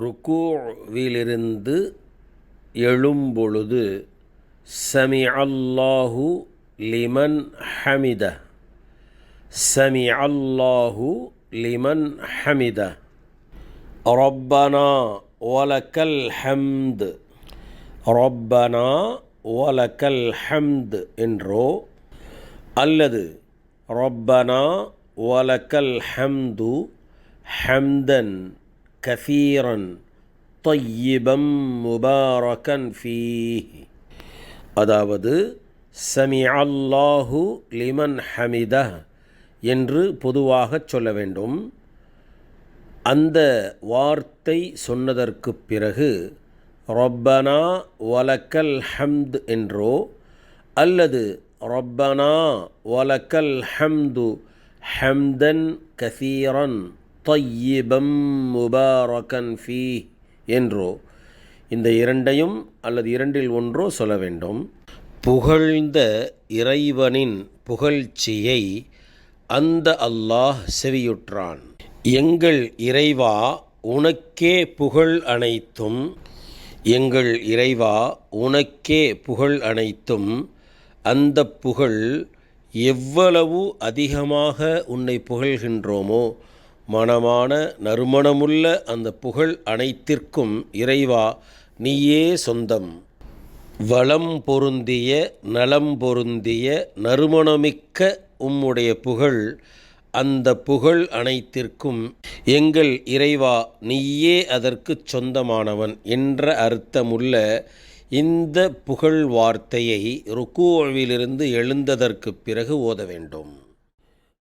ருக்கூவிலிருந்து எழும்பொழுது சமிஅல்லாஹு லிமன் ஹமித, சமிஅல்லாஹு லிமன் ஹமித, ரப்பனா வலக்கல் ஹம்து, ரப்பனா வலக்கல் ஹம்து என்றோ அல்லது ரப்பனா வலக்கல் ஹம்து ஹம்தன் கசீரன் தையிபம் முபாரகன் ஃபீஹ், அதாவது சமிஅல்லாஹு லிமன் ஹமித என்று பொதுவாக சொல்ல வேண்டும். அந்த வார்த்தை சொன்னதற்கு பிறகு ரப்பனா வலக்கல் ஹம்து என்றோ அல்லது ரப்பனா வலக்கல் ஹம்து ஹம்தன் கசீரன் தையிபம் முபாரகன் ஃபீஹ் என்றோ, இந்த இரண்டையும் அல்லது இரண்டில் ஒன்றோ சொல்ல வேண்டும். புகழ்ந்த இறைவனின் புகழ்ச்சியை அந்த அல்லாஹ் செவியுற்றான். எங்கள் இறைவா உனக்கே புகழ் அனைத்தும், எங்கள் இறைவா உனக்கே புகழ் அனைத்தும், அந்த புகழ் எவ்வளவு அதிகமாக உன்னை புகழ்கின்றோமோ மனமான நறுமணமுள்ள அந்த புகழ் அனைத்திற்கும் இறைவா நீயே சொந்தம். வளம் பொருந்திய நலம் பொருந்திய நறுமணமிக்க உம்முடைய புகழ், அந்த புகழ் அனைத்திற்கும் எங்கள் இறைவா நீயே அதற்கு சொந்தமானவன் என்ற அர்த்தமுள்ள இந்த புகழ் வார்த்தையை ருக்கூவிலிருந்து எழுந்ததற்கு பிறகு ஓத வேண்டும்.